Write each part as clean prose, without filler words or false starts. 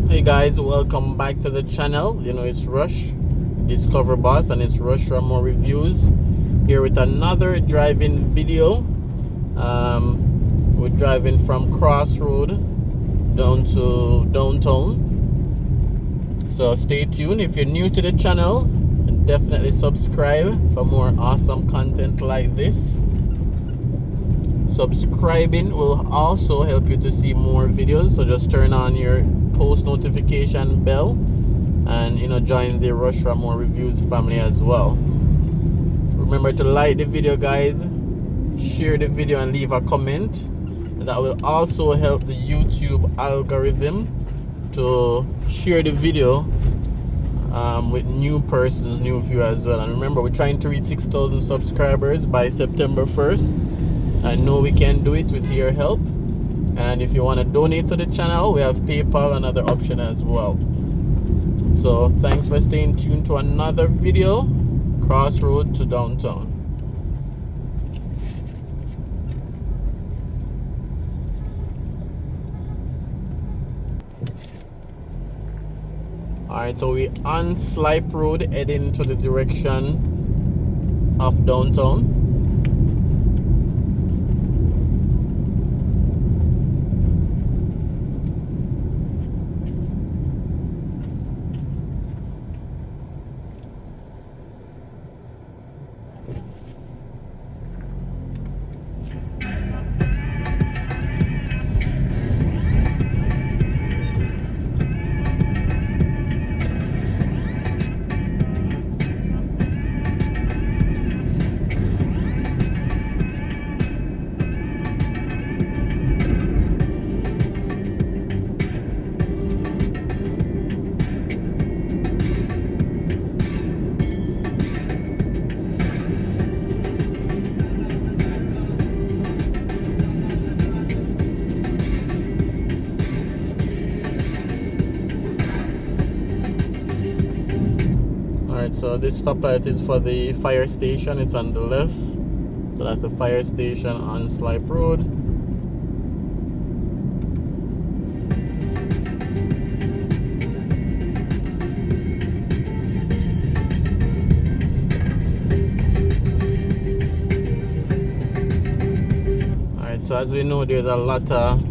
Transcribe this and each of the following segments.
Hey guys, welcome back to the channel. It's Rush Discover Boss and it's Raymore Reviews here with another driving video. We're driving from Crossroad down to downtown, so stay tuned. If you're new to the channel, definitely subscribe for more awesome content like this. Subscribing will also help you to see more videos, so just turn on your post notification bell and join the Raymore Reviews family as well. Remember to like the video, guys, share the video and leave a comment. That will also help the YouTube algorithm to share the video with new persons, new viewers as well. And remember, we're trying to reach 6,000 subscribers by September 1st. I know we can do it with your help. And if you want to donate to the channel, we have PayPal, another option as well. So thanks for staying tuned to another video, Crossroad to downtown. Alright, so we're on Slipe Road heading to the direction of downtown. So this stoplight is for the fire station. It's on the left. So that's the fire station on Slipe Road. Alright, so as we know, there's a lot of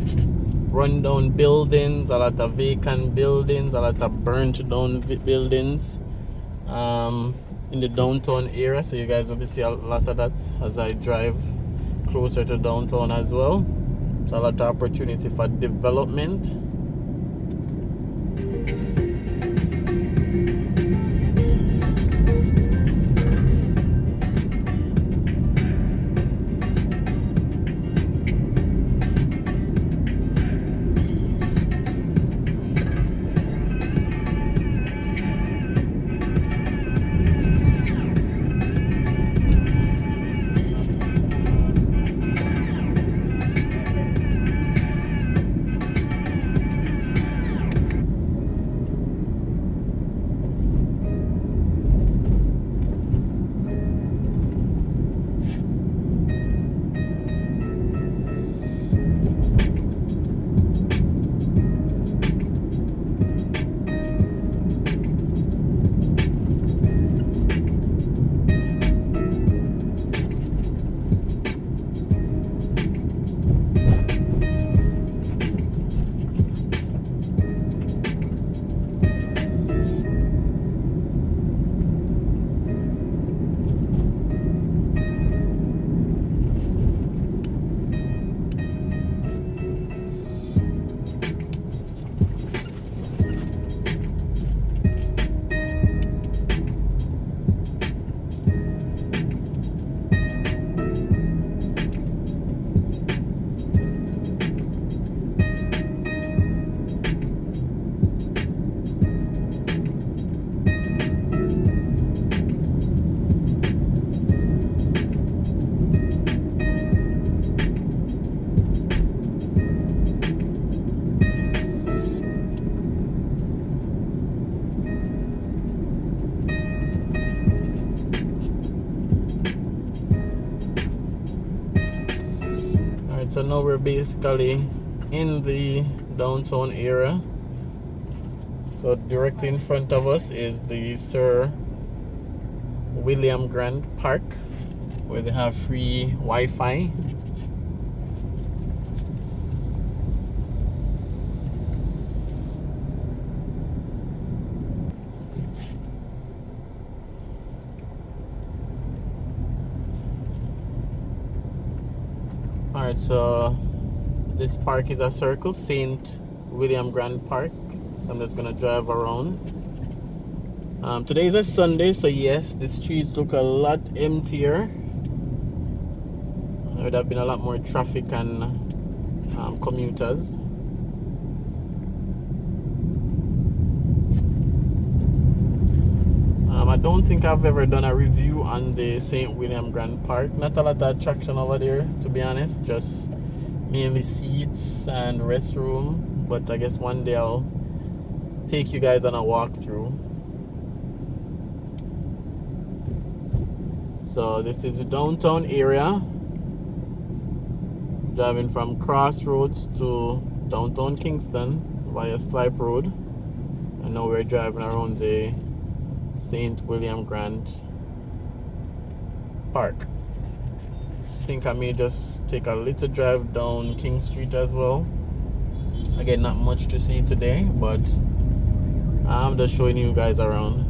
rundown buildings, a lot of vacant buildings, a lot of burnt down buildings in the downtown area, so you guys will be seeing a lot of that as I drive closer to downtown as well. So a lot of opportunity for development. now we're basically in the downtown area. So directly in front of us is the Sir William Grant Park, where they have free Wi-Fi. Alright, so this park is a circle, St. William Grant Park. So I'm just gonna drive around. Today is a Sunday, so yes, the streets look a lot emptier. There would have been a lot more traffic and commuters. I don't think I've ever done a review on the St. William Grant Park. Not a lot of attraction over there, to be honest. Just mainly seats and restroom. But I guess one day I'll take you guys on a walkthrough. So this is the downtown area. Driving from Crossroads to downtown Kingston via Slipe Road. And now we're driving around the St. William Grant Park. I think I may just take a little drive down King Street as well. Again, not much to see today, but I'm just showing you guys around.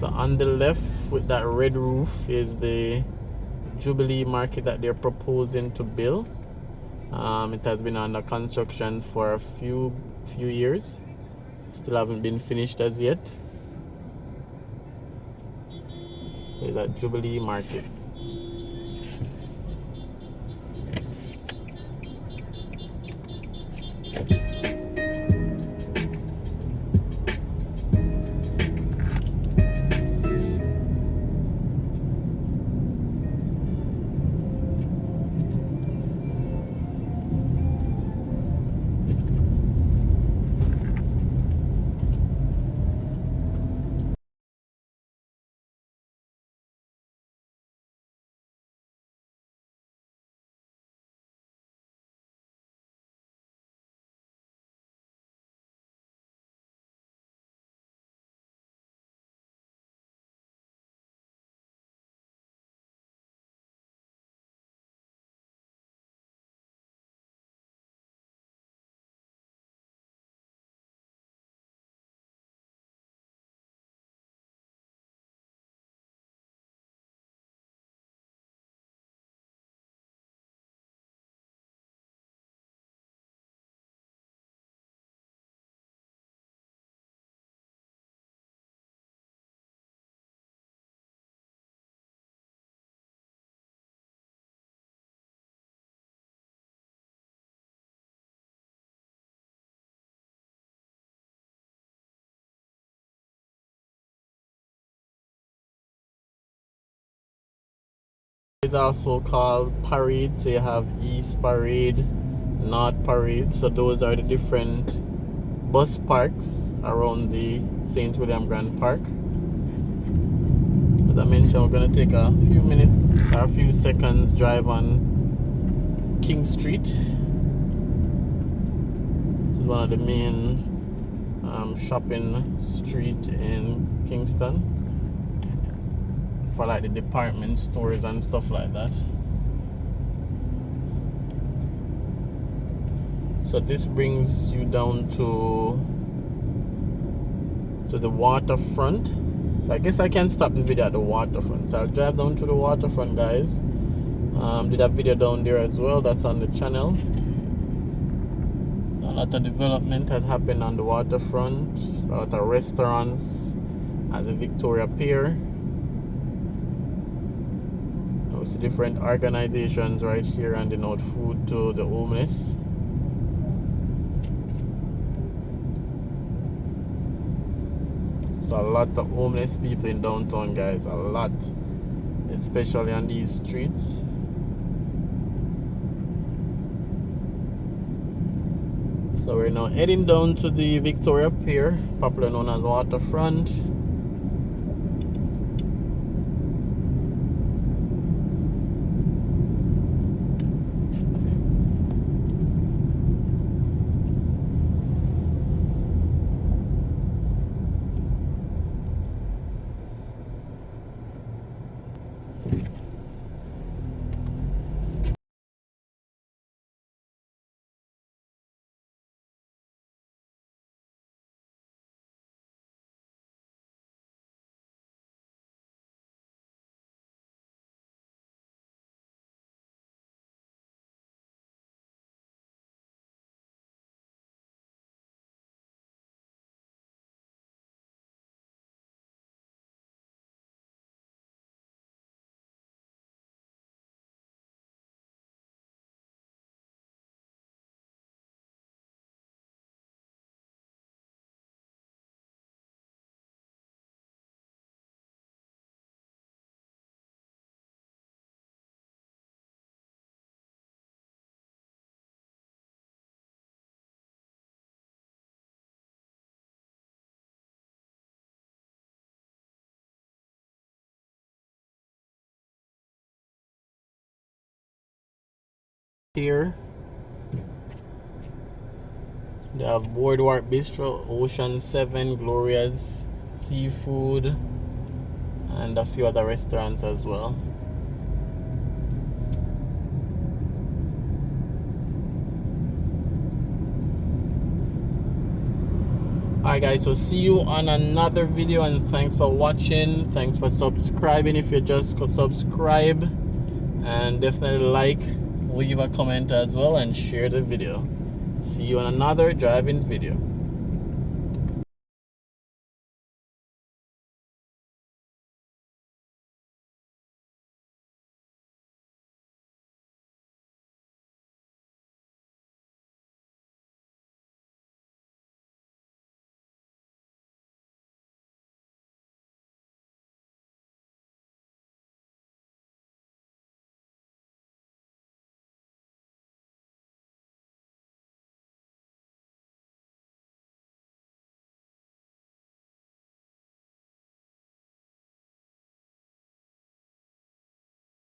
So on the left with that red roof is the Jubilee Market that they're proposing to build. It has been under construction for a few years. Still haven't been finished as yet. There's that Jubilee Market. It's also called parades. So you have East Parade, North Parade. So those are the different bus parks around the St. William Grant Park. As I mentioned, we're going to take a few minutes or a few seconds drive on King Street. This is one of the main shopping street in Kingston for like the department stores and stuff like that. So this brings you down to the waterfront. So I guess I can stop the video at the waterfront. So I'll drive down to the waterfront, guys. Did a video down there as well. That's on the channel. A lot of development has happened on the waterfront. A lot of restaurants at the Victoria Pier. There's different organizations right here handing out food to the homeless. So a lot of homeless people in downtown, guys. A lot, especially on these streets. So we're now heading down to the Victoria Pier, popularly known as Waterfront. Here they have Boardwalk Bistro, Ocean 7, Gloria's Seafood, and a few other restaurants as well. Alright guys, so see you on another video, and thanks for watching. Thanks for subscribing if you just subscribe, and definitely like, leave a comment as well, and share the video. See you on another driving video.